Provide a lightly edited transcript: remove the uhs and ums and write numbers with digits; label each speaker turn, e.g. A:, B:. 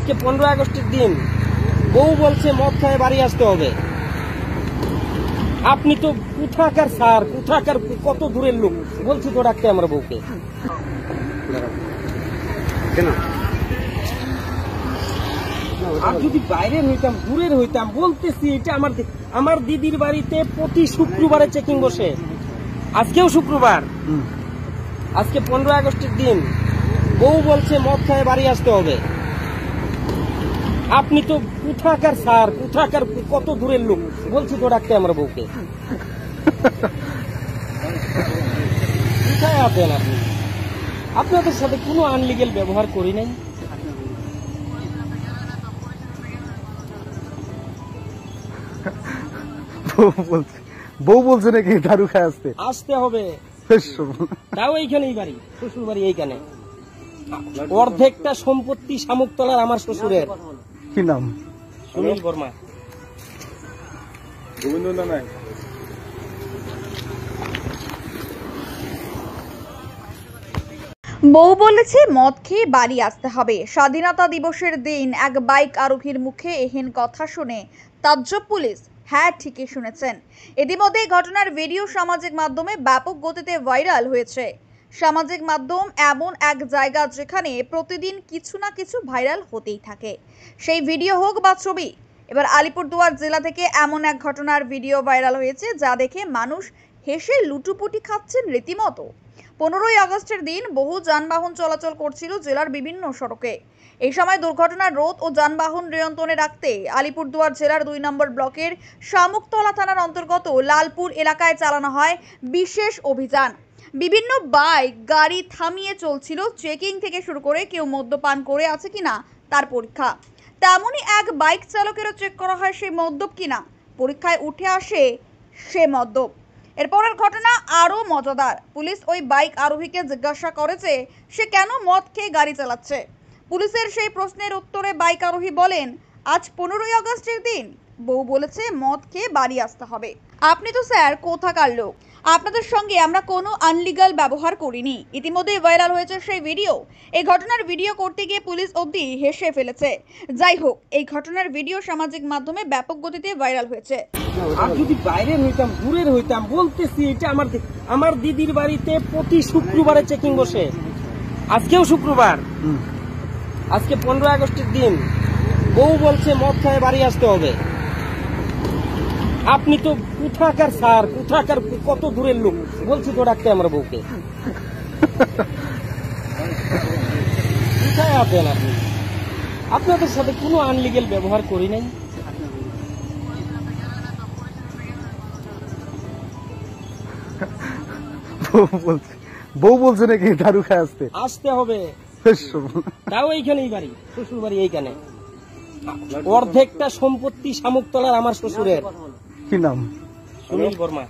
A: আজকে 15 আগস্টের দিন বউ বলছে মদ খায় বাড়ি আসতে হবে। আপনি তো কোথাকার স্যার, কোথাকার কত দূরের লোক, বলছি তো ডাকতে আমার বউকে। আর যদি বাইরের হইতাম, দূরের হইতাম, বলতেছি এটা আমার দিদির বাড়িতে প্রতি শুক্রবারে চেকিং বসে। আজকেও শুক্রবার, আজকে 15 আগস্টের দিন বউ বলছে মদ খায় বাড়ি আসতে হবে। আপনি তো কোথাকার স্যার, কোথাকার কত দূরের লোক, বলছি তো ডাকতে আমার বউকে। কোথায় আছেন আপনি? আপনাদের সাথে কোনো আনলিগেল ব্যবহার করি নাই।
B: বউ বলছে নাকি দারু খায় আসতে
A: হবে, তাও এইখানেই বাড়ি, শ্বশুর বাড়ি এইখানে। অর্ধেকটা সম্পত্তি শামুকতলার আমার শ্বশুরের।
B: কি নাম?
A: সুনীল বর্মা।
C: বউ বলেছে মদ খেয়ে বাড়ি আসতে হবে। স্বাধীনতা দিবসের দিন এক বাইক আরোহীর মুখে এহেন কথা শুনে তাজ্জব পুলিশ। হ্যাঁ, ঠিকই শুনেছেন। ইতিমধ্যে ঘটনার ভিডিও সামাজিক মাধ্যমে ব্যাপক গতিতে ভাইরাল হয়েছে। সামাজিক মাধ্যম এমন এক জায়গা যেখানে প্রতিদিন কিছু না কিছু ভাইরাল হতেই থাকে, সেই ভিডিও হোক বা ছবি। এবার আলিপুরদুয়ার জেলা থেকে এমন এক ঘটনার ভিডিও ভাইরাল হয়েছে যা দেখে মানুষ হেসে লুটুপুটি খাচ্ছেন রীতিমতো। 15ই আগস্টের দিন বহু যানবাহন চলাচল করছিল জেলার বিভিন্ন সড়কে। এই সময় দুর্ঘটনা রোধ ও যানবাহন নিয়ন্ত্রণে রাখতে আলিপুরদুয়ার জেলার 2 নম্বর ব্লকের শামুকতলা থানার অন্তর্গত লালপুর এলাকায় চালানো হয় বিশেষ অভিযান। বিভিন্ন বাইক গাড়ি থামিয়ে চলছিল চেকিং থেকে শুরু করে কেউ মদ্যপান করে আছে কিনা তার পরীক্ষা। তেমনই এক বাইক চালকেরও চেক করা হয় সে মদ্যপ কিনা। পরীক্ষায় উঠে আসে সে মদ্যপ। এরপরের ঘটনা আরো মজাদার। পুলিশ ওই বাইক আরোহীকে জিজ্ঞাসা করেছে সে কেন মদ খেয়ে গাড়ি চালাচ্ছে। পুলিশের সেই প্রশ্নের উত্তরে বাইক আরোহী বলেন, আজ 15ই আগস্টের দিন বউ বলেছে মদ খেয়ে বাড়ি আসতে হবে। আপনি তো স্যার কোথাকার লোক? আপনাদের সঙ্গে আমরা কোনো আনলিগাল ব্যবহার করিনি। ইতিমধ্যেই ভাইরাল হয়েছে সেই ভিডিও। এই ঘটনার ভিডিও করতে গিয়ে পুলিশ অবধি হেসে ফেলেছে। যাই হোক, এই ঘটনার ভিডিও সামাজিক মাধ্যমে ব্যাপক গতিতে ভাইরাল হয়েছে।
A: আর যদি বাইরের হইতাম, দূরের হইতাম, বলতেছি এটা আমার দিদির বাড়িতে প্রতি শুক্রবারে চেকিং বসে। আজকেও শুক্রবার, আজকে 15 আগস্টের দিন বউ বলছে মদ খায় বাড়ি আসতে হবে। আপনি তো কোথাকার স্যার, কোথাকার কত দূরের লোক, বলছি তো ডাকতে আমার বউকে। কোথায় আছেন আপনি? আপনাদের সাথে কোনো আনলিগেল ব্যবহার করি নাই।
B: বউ বলছে নাকি দারু খায়
A: আসতে হবে, তাও এইখানেই বাড়ি, শ্বশুর বাড়ি এইখানে। অর্ধেকটা সম্পত্তি শামুকতলার আমার শ্বশুরের।
B: কি নাম?
A: সুনীল বর্মা।